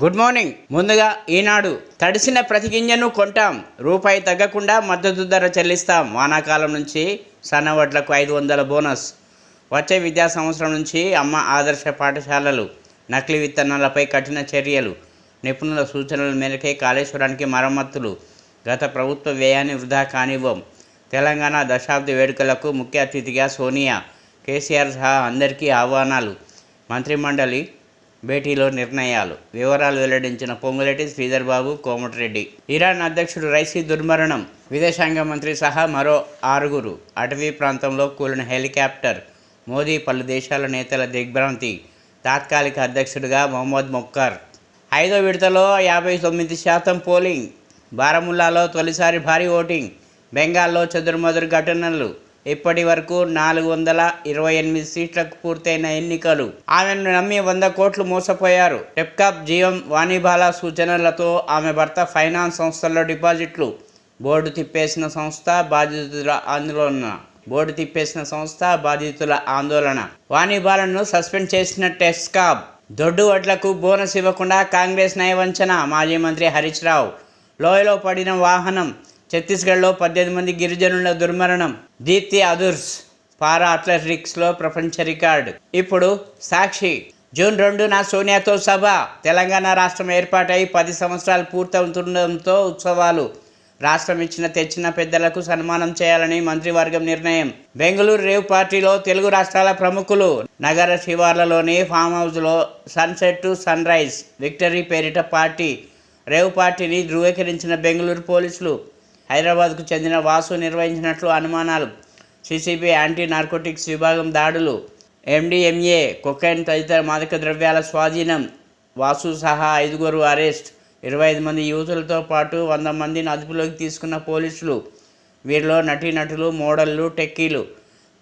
Good morning. ముందుగా ఈనాడు తడిసిన ప్రతి గింజను కొంటాం, రూపాయి తగ్గకుండా మద్దతు ధర చెల్లిస్తాం. వానాకాలం నుంచి సన్నవడ్లకు 500 బోనస్. వచ్చే విద్యా సంవత్సరం నుంచి అమ్మ ఆదర్శ పాఠశాలలు. నకిలీ విత్తనాలపై కఠిన చర్యలు. నిపుణుల సూచనల మేరకే కాళేశ్వరానికి మరమ్మతులు. గత ప్రభుత్వ వ్యయాన్ని వృధా కానివ్వం. తెలంగాణ దశాబ్ది వేడుకలకు ముఖ్య అతిథిగా సోనియా, కేసీఆర్ సహా అందరికీ ఆహ్వానాలు. మంత్రిమండలి భేటీలో నిర్ణయాలు. వివరాలు వెల్లడించిన పొంగులేటి శ్రీధర్బాబు, కోమటిరెడ్డి. ఇరాన్ అధ్యక్షుడు రైసీ దుర్మరణం. విదేశాంగ మంత్రి సహా మరో 6. అటవీ ప్రాంతంలో కూలిన హెలికాప్టర్. మోదీ పలు దేశాల నేతల దిగ్భ్రాంతి. తాత్కాలిక అధ్యక్షుడిగా మొహమ్మద్ మొక్తార్. 5వ విడతలో 59% పోలింగ్. బారాముల్లాలో తొలిసారి భారీ ఓటింగ్. బెంగాల్లో చెదురుమదురు ఘటనలు. ఇప్పటి వరకు 428 సీట్లకు పూర్తయిన ఎన్నికలు. ఆమెను నమ్మి 100 కోట్లు మోసపోయారు. టెప్కాప్ జీవం వాణిబాల సూచనలతో ఆమె భర్త ఫైనాన్స్ సంస్థల్లో డిపాజిట్లు. బోర్డు తిప్పేసిన బాధితుల ఆందోళన. వాణిబాలను సస్పెండ్ చేసిన టెప్కాప్. దొడ్డు వడ్లకు బోనస్ ఇవ్వకుండా కాంగ్రెస్ నయవంచన. మాజీ మంత్రి హరీష్ రావు. లోయలో పడిన వాహనం. ఛత్తీస్గఢ్లో 18 మంది గిరిజనుల దుర్మరణం. దీప్తి అదుర్స్ పారా అథ్లెటిక్స్లో ప్రపంచ రికార్డు. ఇప్పుడు సాక్షి. జూన్ 2న సోనియాతో సభ. తెలంగాణ రాష్ట్రం ఏర్పాటై 10 సంవత్సరాలు పూర్తవుతుండడంతో ఉత్సవాలు. రాష్ట్రం తెచ్చిన పెద్దలకు సన్మానం చేయాలని మంత్రివర్గం నిర్ణయం. బెంగళూరు రేవ్ పార్టీలో తెలుగు రాష్ట్రాల ప్రముఖులు. నగర శివార్లలోని ఫామ్ హౌస్లో sunset to sunrise victory పేరిట పార్టీ. రేవ్ పార్టీని ధృవీకరించిన బెంగళూరు పోలీసులు. హైదరాబాద్కు చెందిన వాసు నిర్వహించినట్లు అనుమానాలు. సిసిబి యాంటీ నార్కోటిక్స్ విభాగం దాడులు. ఎండిఎంఏ, కొకైన్ తదితర మాదక ద్రవ్యాల స్వాధీనం. వాసు సహా 5 అరెస్ట్. 25 మంది యువతులతో పాటు 100 మందిని అదుపులోకి తీసుకున్న పోలీసులు. వీరిలో నటీనటులు, మోడళ్లు, టెక్కీలు.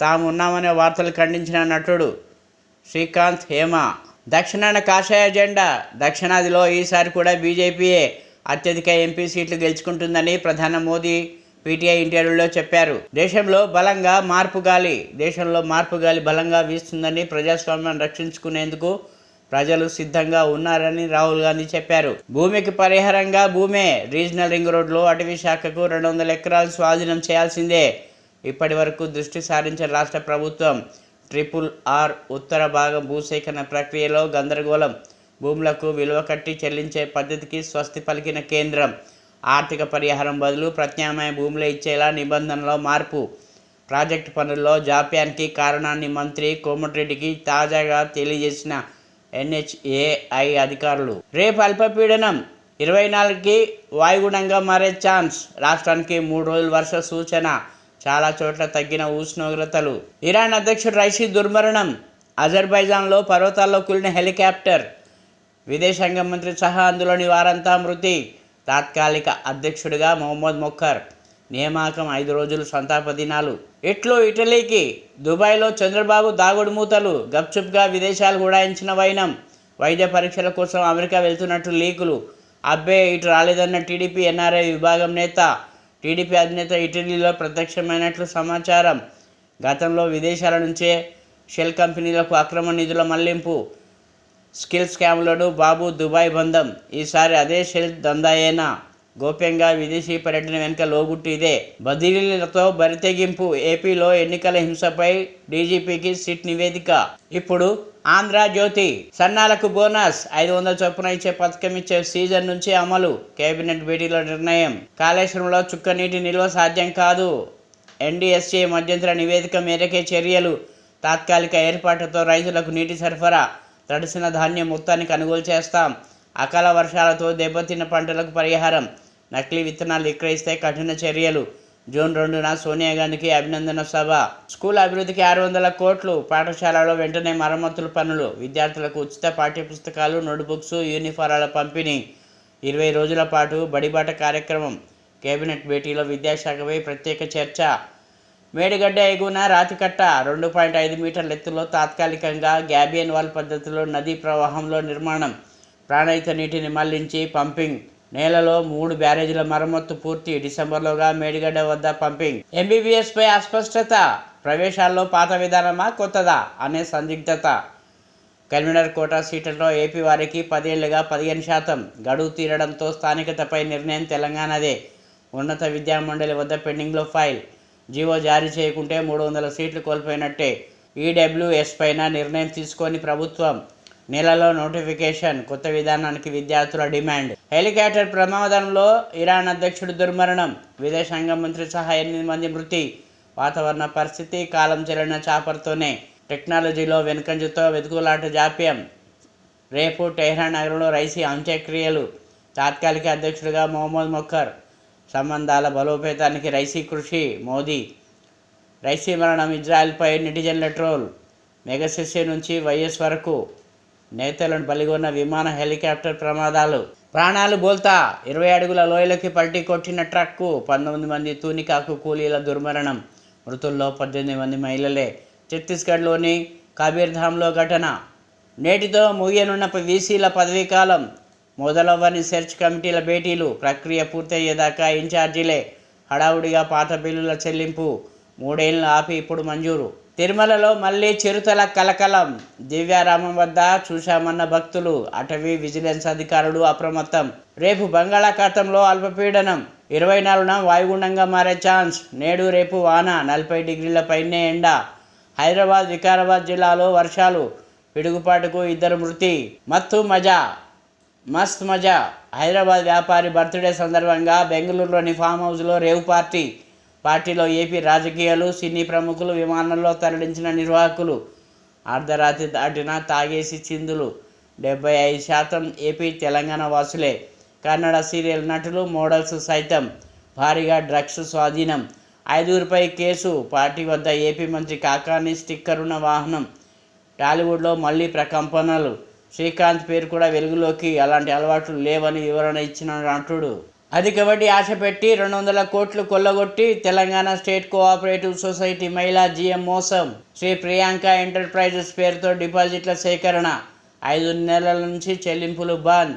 తాము ఉన్నామనే వార్తలు ఖండించిన నటుడు శ్రీకాంత్, హేమ. దక్షిణాన కాషాయ జెండా. దక్షిణాదిలో ఈసారి కూడా బీజేపీయే అత్యధిక ఎంపీ సీట్లు గెలుచుకుంటుందని ప్రధాని మోదీ పీటీఐ ఇంటర్వ్యూలో చెప్పారు. దేశంలో మార్పు గాలి బలంగా వీస్తుందని, ప్రజాస్వామ్యాన్ని రక్షించుకునేందుకు ప్రజలు సిద్ధంగా ఉన్నారని రాహుల్ గాంధీ చెప్పారు. భూమికి పరిహారంగా భూమే. రీజనల్ రింగ్ రోడ్లో అటవీ శాఖకు 200 ఎకరాలు స్వాధీనం చేయాల్సిందే. ఇప్పటి వరకు దృష్టి సారించిన రాష్ట్ర ప్రభుత్వం. RRR ఉత్తర భాగం భూసేకరణ ప్రక్రియలో గందరగోళం. భూములకు విలువ కట్టి చెల్లించే పద్ధతికి స్వస్తి పలికిన కేంద్రం. ఆర్థిక పరిహారం బదులు ప్రత్యామ్నాయ భూములు ఇచ్చేలా నిబంధనలో మార్పు. ప్రాజెక్టు పనుల్లో జాప్యానికి కారణాన్ని మంత్రి కోమటిరెడ్డికి తాజాగా తెలియజేసిన NHAI అధికారులు. రేపు అల్పపీడనం 24కి వాయుగుణంగా మారే ఛాన్స్. రాష్ట్రానికి 3 రోజులు వర్ష సూచన. చాలా చోట్ల తగ్గిన ఉష్ణోగ్రతలు. ఇరాన్ అధ్యక్షుడు రైసీ దుర్మరణం. అజర్బైజాన్లో పర్వతాల్లో కూలిన హెలికాప్టర్. విదేశాంగ మంత్రి సహా అందులోని వారంతా మృతి. తాత్కాలిక అధ్యక్షుడిగా మొహమ్మద్ మొక్తార్ నియామకం. 5 రోజులు సంతాప దినాలు. ఇటలీకి. దుబాయ్లో చంద్రబాబు దాగుడు మూతలు. గప్చుప్గా విదేశాలు గుడాయించిన వైనం. వైద్య పరీక్షల కోసం అమెరికా వెళ్తున్నట్టు లీకులు. అబ్బే ఇటు రాలేదన్న టీడీపీ ఎన్ఆర్ఐ విభాగం నేత. టీడీపీ అధినేత ఇటలీలో ప్రత్యక్షమైనట్లు సమాచారం. గతంలో విదేశాల నుంచే షెల్ కంపెనీలకు అక్రమ నిధుల మళ్లింపు. స్కిల్ స్కామ్లను బాబు దుబాయ్ బంధం. ఈసారి అదే షెల్ దందాయేనా? గోప్యంగా విదేశీ పర్యటన వెనుక లోగుట్టు ఇదే. బదిలీలతో బరితెగింపు. ఏపీలో ఎన్నికల హింసపై డీజీపీకి సిట్ నివేదిక. ఇప్పుడు ఆంధ్రజ్యోతి. సన్నాలకు బోనస్ 500 చొప్పున ఇచ్చే పథకం ఇచ్చే సీజన్ నుంచి అమలు. కేబినెట్ భేటీలో నిర్ణయం. కాళేశ్వరంలో చుక్క నీటి నిల్వ సాధ్యం కాదు. NDSA మధ్యంతర నివేదిక మేరకే చర్యలు. తాత్కాలిక ఏర్పాటుతో రైతులకు నీటి సరఫరా. తడిసిన ధాన్యం మొత్తాన్ని కొనుగోలు చేస్తాం. అకాల వర్షాలతో దెబ్బతిన్న పంటలకు పరిహారం. నకిలీ విత్తనాలు విక్రయిస్తే కఠిన చర్యలు. జూన్ 2న సోనియా గాంధీకి అభినందన సభ. స్కూల్ అభివృద్ధికి 600 కోట్లు. పాఠశాలలో వెంటనే మరమ్మతుల పనులు. విద్యార్థులకు ఉచిత పాఠ్యపుస్తకాలు, నోట్బుక్స్, యూనిఫారాల పంపిణీ. 20 రోజుల పాటు బడిబాట కార్యక్రమం. కేబినెట్ భేటీలో విద్యాశాఖపై ప్రత్యేక చర్చ. మేడిగడ్డ ఎగువన రాతికట్ట. 2.5 మీటర్ల ఎత్తులో తాత్కాలికంగా గ్యాబియన్ వాల్ పద్ధతిలో నదీ ప్రవాహంలో నిర్మాణం. ప్రాణహిత నీటిని మళ్లించి పంపింగ్. నేలలో 3 బ్యారేజీల మరమ్మత్తు పూర్తి. డిసెంబర్లోగా మేడిగడ్డ వద్ద పంపింగ్. MBBS పై అస్పష్టత. ప్రవేశాల్లో పాత విధానమా కొత్తదా అనే సందిగ్ధత. కన్వీనర్ కోటా సీట్లలో ఏపీ వారికి 10 ఏళ్లుగా 15% గడువు తీరడంతో స్థానికతపై నిర్ణయం తెలంగాణదే. ఉన్నత విద్యామండలి వద్ద పెండింగ్లో ఫైల్. జీవో జారీ చేయకుంటే 300 సీట్లు కోల్పోయినట్టే. ఈడబ్ల్యూఎస్ పైన నిర్ణయం తీసుకొని ప్రభుత్వం. నెలలో నోటిఫికేషన్. కొత్త విధానానికి విద్యార్థుల డిమాండ్. హెలికాప్టర్ ప్రమాదంలో ఇరాన్ అధ్యక్షుడు దుర్మరణం. విదేశాంగ మంత్రి సహా 8 మంది మృతి. వాతావరణ పరిస్థితి కాలం చెల్లిన చాపర్తోనే. టెక్నాలజీలో వెనుకంజతో వెతుకులాట జాప్యం. రేపు టెహ్రాన్ నగరంలో రైసీ అంత్యక్రియలు. తాత్కాలిక అధ్యక్షుడిగా మొహమ్మద్ మొక్కర్. సంబంధాల బలోపేతానికి రైసీ కృషి. మోదీ. రైసీ మరణం ఇజ్రాయెల్పై నెటిజన్ల ట్రోల్. మెగాసిసి నుంచి వైఎస్ వరకు నేతలను బలిగొన్న విమాన హెలికాప్టర్ ప్రమాదాలు. ప్రాణాలు బోల్తా. 20 అడుగుల లోయలోకి పల్టీ కొట్టిన ట్రక్కు. 19 మంది తూనికాకు కూలీల దుర్మరణం. మృతుల్లో 18 మంది మహిళలే. ఛత్తీస్గఢ్లోని కబీర్ధామ్లో ఘటన. నేటితో ముగియనున్న వీసీల పదవీకాలం. మొదలవ్వని సెర్చ్ కమిటీల భేటీలు. ప్రక్రియ పూర్తయ్యేదాకా ఇన్ఛార్జీలే. హడావుడిగా పాత బిల్లుల చెల్లింపు. 3 ఏళ్లు ఆపి ఇప్పుడు మంజూరు. తిరుమలలో మళ్లీ చిరుతల కలకలం. దివ్యారామం వద్ద చూశామన్న భక్తులు. అటవీ విజిలెన్స్ అధికారులు అప్రమత్తం. రేపు బంగాళాఖాతంలో అల్పపీడనం. 24న వాయుగుండంగా మారే ఛాన్స్. నేడు రేపు వాన. 40 డిగ్రీల పైనే ఎండ. హైదరాబాద్ వికారాబాద్ జిల్లాలో వర్షాలు. పిడుగుపాటుకు 2 మృతి. మస్త్ మజా. హైదరాబాద్ వ్యాపారి బర్త్డే సందర్భంగా బెంగళూరులోని ఫామ్ హౌస్లో రేవ్ పార్టీ. పార్టీలో ఏపీ రాజకీయాలు, సినీ ప్రముఖులు, విమానంలో తరలించిన నిర్వాహకులు. అర్ధరాత్రి దాటినా తాగేసి చిందులు. 75% ఏపీ తెలంగాణ వాసులే. కన్నడ సీరియల్ నటులు, మోడల్స్ సైతం. భారీగా డ్రగ్స్ స్వాధీనం. 5గురిపై కేసు. పార్టీ వద్ద ఏపీ మంత్రి కాకాని స్టిక్కర్ ఉన్న వాహనం. టాలీవుడ్లో మళ్లీ ప్రకంపనలు. శ్రీకాంత్ పేరు కూడా వెలుగులోకి. అలాంటి అలవాట్లు లేవని వివరణ ఇచ్చిన నటుడు. అధిక వడ్డీ ఆశ పెట్టి 200 కోట్లు కొల్లగొట్టి తెలంగాణ స్టేట్ కోఆపరేటివ్ సొసైటీ మహిళా జీఎం మోసం. శ్రీ ప్రియాంక ఎంటర్ప్రైజెస్ పేరుతో డిపాజిట్ల సేకరణ. 5 నెలల నుంచి చెల్లింపులు బంద్.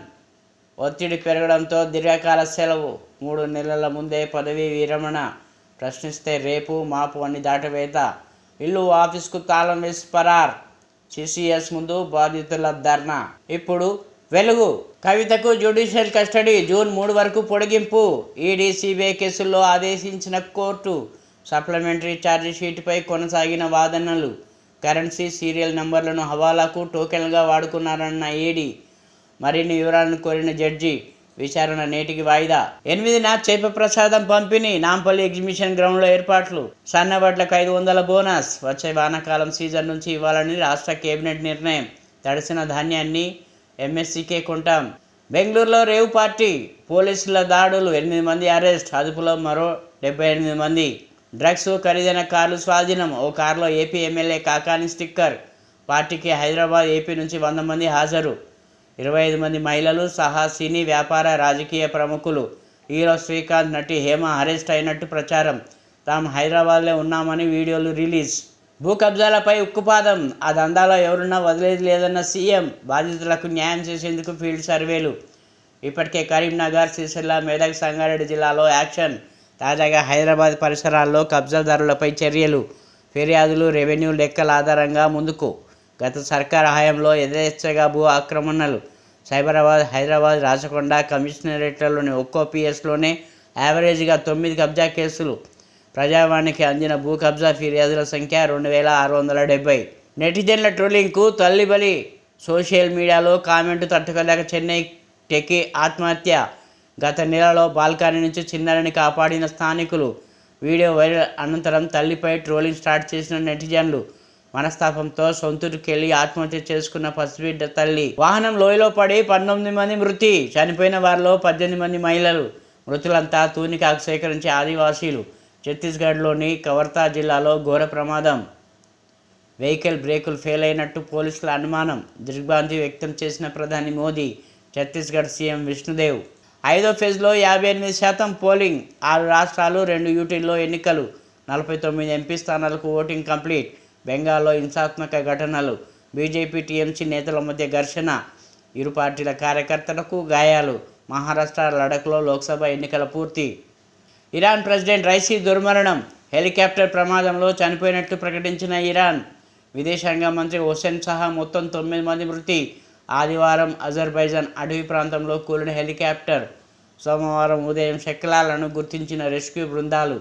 ఒత్తిడి పెరగడంతో దీర్ఘకాల సెలవు. 3 నెలల ముందే పదవీ విరమణ. ప్రశ్నిస్తే రేపు మాపు అని దాటవేత. ఇల్లు ఆఫీస్కు తాళం వేసి పరార్. సిసిఎస్ ముందు బాధితుల ధర్నా. ఇప్పుడు వెలుగు. కవితకు జ్యుడిషియల్ కస్టడీ జూన్ 3 వరకు పొడిగింపు. ఈడీ సిబిఐ కేసుల్లో ఆదేశించిన కోర్టు. సప్లిమెంటరీ ఛార్జిషీట్పై కొనసాగిన వాదనలు. కరెన్సీ, సీరియల్ నంబర్లను హవాలాకు టోకెన్లుగా వాడుకున్నారన్న ఈడీ. మరిన్ని వివరాలను కోరిన జడ్జి. విచారణ నేటికి వాయిదా. 8న చేప ప్రసాదం పంపిణీ. నాంపల్లి ఎగ్జిబిషన్ గ్రౌండ్లో ఏర్పాట్లు. సన్నబడ్లకు 500 బోనస్. వచ్చే వానాకాలం సీజన్ నుంచి ఇవ్వాలని రాష్ట్ర కేబినెట్ నిర్ణయం. తడిసిన ధాన్యాన్ని ఎంఎస్సీకే కొంటాం. బెంగళూరులో రేవ్ పార్టీ. పోలీసుల దాడులు. 8 మంది అరెస్ట్. అదుపులో మరో 78 మంది. డ్రగ్స్, ఖరీదైన కార్లు స్వాధీనం. ఓ కారులో ఏపీ ఎమ్మెల్యే కాకాని స్టిక్కర్. పార్టీకి హైదరాబాద్, ఏపీ నుంచి 100 మంది హాజరు. 25 మంది మహిళలు సహా సినీ, వ్యాపార, రాజకీయ ప్రముఖులు. హీరో శ్రీకాంత్, నటి హేమ అరెస్ట్ అయినట్టు ప్రచారం. తాము హైదరాబాద్లో ఉన్నామని వీడియోలు రిలీజ్. భూ కబ్జాలపై ఉక్కుపాదం. ఆ దందాలో ఎవరున్నా వదిలేది లేదన్న సీఎం. బాధితులకు న్యాయం చేసేందుకు ఫీల్డ్ సర్వేలు. ఇప్పటికే కరీంనగర్, సిరిసిల్ల, మెదక్, సంగారెడ్డి జిల్లాలో యాక్షన్. తాజాగా హైదరాబాద్ పరిసరాల్లో కబ్జాదారులపై చర్యలు. ఫిర్యాదులు, రెవెన్యూ లెక్కల ఆధారంగా ముందుకు. గత సర్కార్ హయాంలో యథేచ్ఛగా భూ ఆక్రమణలు. సైబరాబాద్, హైదరాబాద్, రాచకొండ కమిషనరేట్లలోని ఒక్కో పిఎస్లోనే యావరేజ్గా 9 కబ్జా కేసులు. ప్రజావాణికి అందిన భూ కబ్జా ఫిర్యాదుల సంఖ్య 2670. నెటిజన్ల ట్రోలింగ్కు తల్లిబలి. సోషల్ మీడియాలో కామెంటు తట్టుకోలేక చెన్నై టెకీ ఆత్మహత్య. గత నెలలో బాల్కనీ నుంచి చిన్నారిని కాపాడిన స్థానికులు. వీడియో వైరల్ అనంతరం తల్లిపై ట్రోలింగ్ స్టార్ట్ చేసిన నెటిజన్లు. మనస్తాపంతో సొంతూరుకెళ్లి ఆత్మహత్య చేసుకున్న పసిబిడ్డ తల్లి. వాహనం లోయలో పడి 19 మంది మృతి. చనిపోయిన వారిలో 18 మంది మహిళలు. మృతులంతా తూనికాకు సేకరించే ఆదివాసీలు. ఛత్తీస్గఢ్లోని కవర్తా జిల్లాలో ఘోర ప్రమాదం. వెహికల్ బ్రేకులు ఫెయిల్ అయినట్టు పోలీసుల అనుమానం. దిగ్భ్రాంతి వ్యక్తం చేసిన ప్రధాని మోదీ. ఛత్తీస్గఢ్ సీఎం విష్ణుదేవ్. 5వ ఫేజ్లో 58% పోలింగ్. 6 రాష్ట్రాలు, 2 యూటీల్లో ఎన్నికలు. 49 ఎంపీ స్థానాలకు ఓటింగ్ కంప్లీట్. బెంగాల్లో హింసాత్మక ఘటనలు. బీజేపీ, టీఎంసీ నేతల మధ్య ఘర్షణ. ఇరు పార్టీల కార్యకర్తలకు గాయాలు. మహారాష్ట్ర, లడఖ్లో లోక్సభ ఎన్నికల పూర్తి. ఇరాన్ ప్రెసిడెంట్ రైసీ దుర్మరణం. హెలికాప్టర్ ప్రమాదంలో చనిపోయినట్లు ప్రకటించిన ఇరాన్. విదేశాంగ మంత్రి హుస్సేన్ సహా మొత్తం 9 మంది మృతి. ఆదివారం అజర్బైజాన్ అటవీ ప్రాంతంలో కూలిన హెలికాప్టర్. సోమవారం ఉదయం షెక్లాలను గుర్తించిన రెస్క్యూ బృందాలు.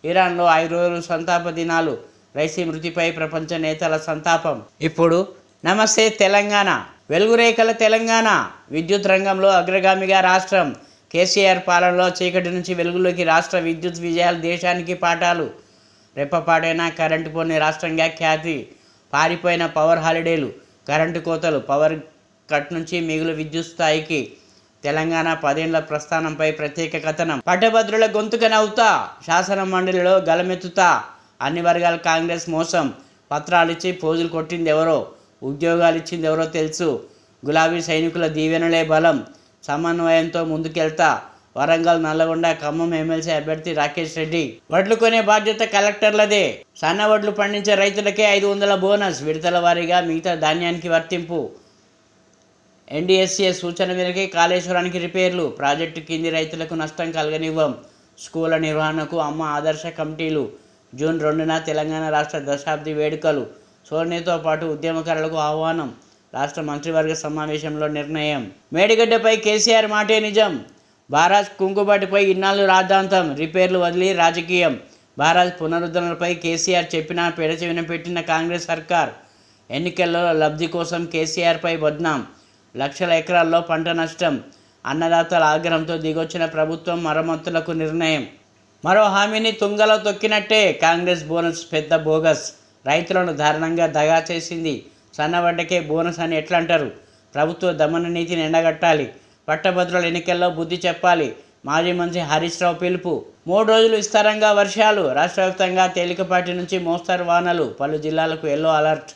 ఇరాన్లో 5 రోజులు సంతాప దినాలు. రైసీ మృతిపై ప్రపంచ నేతల సంతాపం. ఇప్పుడు నమస్తే తెలంగాణ. వెలుగురేఖల తెలంగాణ. విద్యుత్ రంగంలో అగ్రగామిగా రాష్ట్రం. కేసీఆర్ పాలనలో చీకటి నుంచి వెలుగులోకి రాష్ట్ర విద్యుత్ విజయాలు దేశానికి పాఠాలు. రెప్పపాటైన కరెంటు పోని రాష్ట్రంగా ఖ్యాతి. పారిపోయిన పవర్ హాలిడేలు, కరెంటు కోతలు, పవర్ కట్ నుంచి మిగులు విద్యుత్ స్థాయికి. తెలంగాణ 10 ఏళ్ల ప్రస్థానంపై ప్రత్యేక కథనం. పట్టభద్రుల గొంతుక నవ్వుతా, శాసన మండలిలో గలమెత్తుతా. అన్ని వర్గాల కాంగ్రెస్ మోసం. పత్రాలిచ్చి పోజులు కొట్టింది ఎవరో, ఉద్యోగాలు ఇచ్చింది ఎవరో తెలుసు. గులాబీ సైనికుల దీవెనలే బలం. సమన్వయంతో ముందుకెళ్తా. వరంగల్, నల్లగొండ, ఖమ్మం ఎమ్మెల్సీ అభ్యర్థి రాకేష్ రెడ్డి. వడ్లు కొనే బాధ్యత కలెక్టర్లదే. సన్న వడ్లు పండించే రైతులకే 500 బోనస్. విడతల వారీగా మిగతా ధాన్యానికి వర్తింపు. NDSCA సూచన మేరకే కాళేశ్వరానికి రిపేర్లు. ప్రాజెక్టు కింది రైతులకు నష్టం కలగనివ్వం. స్కూళ్ల నిర్వహణకు అమ్మ ఆదర్శ కమిటీలు. జూన్ 2న తెలంగాణ రాష్ట్ర దశాబ్ది వేడుకలు. సోనియాతో పాటు ఉద్యమకారులకు ఆహ్వానం. రాష్ట్ర మంత్రివర్గ సమావేశంలో నిర్ణయం. మేడిగడ్డపై కేసీఆర్ మాటే నిజం. బారాజ్ కుంకుబాటుపై ఇన్నాళ్ళు రాద్ధాంతం. రిపేర్లు వదిలి రాజకీయం. బారాజ్ పునరుద్ధరణపై కేసీఆర్ చెప్పినా పెడచెవిన పెట్టిన కాంగ్రెస్ సర్కార్. ఎన్నికల్లో లబ్ధి కోసం కేసీఆర్పై బద్నాం. లక్షల ఎకరాల్లో పంట నష్టం. అన్నదాతల ఆగ్రహంతో దిగొచ్చిన ప్రభుత్వం మరమ్మతులకు నిర్ణయం. మరో హామీని తుంగలో తొక్కినట్టే. కాంగ్రెస్ బోనస్ పెద్ద బోగస్. రైతులను దారుణంగా దగా చేసింది. సన్నబడ్డకే బోనస్ అని ఎట్లంటారు? ప్రభుత్వ దమన నీతిని ఎండగట్టాలి. పట్టభద్రుల ఎన్నికల్లో బుద్ధి చెప్పాలి. మాజీ మంత్రి హరీష్ రావు పిలుపు. 3 రోజులు విస్తారంగా వర్షాలు. రాష్ట్ర వ్యాప్తంగా తేలికపాటి నుంచి మోస్తరు వానలు. పలు జిల్లాలకు ఎల్లో అలర్ట్.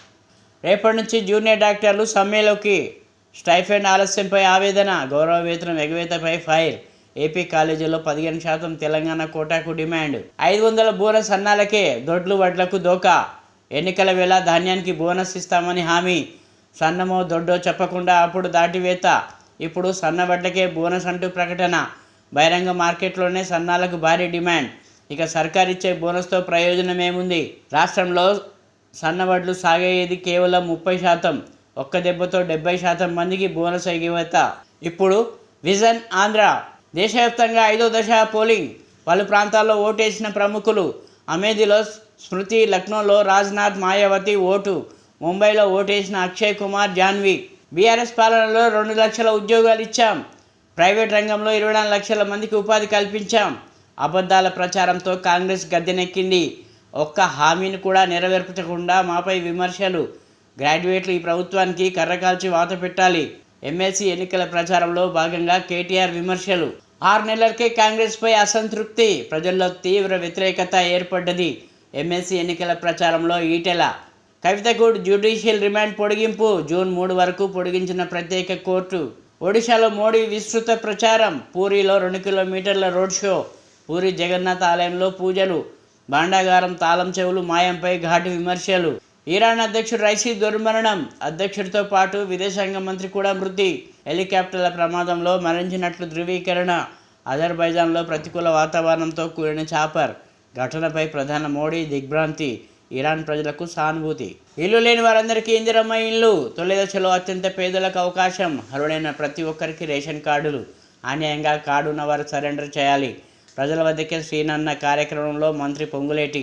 రేపటి నుంచి జూనియర్ డాక్టర్లు సమ్మెలోకి. స్టైఫండ్ ఆలస్యంపై ఆవేదన. గౌరవ వేతనం ఎగవేతపై ఫైర్. ఏపీ కాలేజీల్లో 15% తెలంగాణ కోటాకు డిమాండ్. 500 బోనస్ అన్నాలకే. దొడ్లు వడ్లకు దోకా. ఎన్నికల వేళ ధాన్యానికి బోనస్ ఇస్తామని హామీ. సన్నమో దొడ్డో చెప్పకుండా అప్పుడు దాటివేత. ఇప్పుడు సన్నవడ్లకే బోనస్ అంటూ ప్రకటన. బహిరంగ మార్కెట్లోనే సన్నాలకు భారీ డిమాండ్. ఇక సర్కార్ ఇచ్చే బోనస్తో ప్రయోజనం ఏముంది? రాష్ట్రంలో సన్నవడ్లు సాగేది కేవలం 30%. ఒక్క దెబ్బతో 70% మందికి బోనస్ ఎగివేత. ఇప్పుడు విజన్ ఆంధ్ర. దేశవ్యాప్తంగా 5వ దశ పోలింగ్. పలు ప్రాంతాల్లో ఓటేసిన ప్రముఖులు. అమేథీలో స్మృతి, లక్నోలో రాజ్నాథ్, మాయావతి ఓటు. ముంబైలో ఓటేసిన అక్షయ్ కుమార్, జాన్వి. బీఆర్ఎస్ పాలనలో 2 లక్షల ఉద్యోగాలు ఇచ్చాం. ప్రైవేట్ రంగంలో 24 లక్షల మందికి ఉపాధి కల్పించాం. అబద్ధాల ప్రచారంతో కాంగ్రెస్ గద్దెనెక్కింది. ఒక్క హామీని కూడా నెరవేర్చకుండా మాపై విమర్శలు. గ్రాడ్యుయేట్లు ఈ ప్రభుత్వానికి కర్రకాల్చి వాత పెట్టాలి. ఎమ్మెల్సీ ఎన్నికల ప్రచారంలో భాగంగా కేటీఆర్ విమర్శలు. 6 నెలలకే కాంగ్రెస్పై అసంతృప్తి. ప్రజల్లో తీవ్ర వ్యతిరేకత ఏర్పడ్డది. ఎమ్మెల్సీ ఎన్నికల ప్రచారంలో ఈటెల. కవితకు జ్యుడిషియల్ రిమాండ్ పొడిగింపు. జూన్ 3 వరకు పొడిగించిన ప్రత్యేక కోర్టు. ఒడిశాలో మోడీ విస్తృత ప్రచారం. పూరిలో 2 కిలోమీటర్ల రోడ్ షో. పూరి జగన్నాథ్ ఆలయంలో పూజలు. భాండాగారం తాళం చెవులు మాయంపై ఘాటు విమర్శలు. ఇరాన్ అధ్యక్షుడు రైసీ దుర్మరణం. అధ్యక్షుడితో పాటు విదేశాంగ మంత్రి కూడా మృతి. హెలికాప్టర్ల ప్రమాదంలో మరణించినట్లు ధృవీకరణ. అజర్బైజాన్లో ప్రతికూల వాతావరణంతో కూలిన చాపర్. ఘటనపై ప్రధాని మోడీ దిగ్భ్రాంతి. ఇరాన్ ప్రజలకు సానుభూతి. ఇల్లు లేని వారందరికీ ఇందిరమ్మ ఇల్లు. తొలి దశలో అత్యంత పేదలకు అవకాశం. అర్హులైన ప్రతి ఒక్కరికి రేషన్ కార్డులు. అన్యాయంగా కార్డు ఉన్నవారు సరెండర్ చేయాలి. ప్రజల వద్దకే శ్రీనన్న కార్యక్రమంలో మంత్రి పొంగులేటి.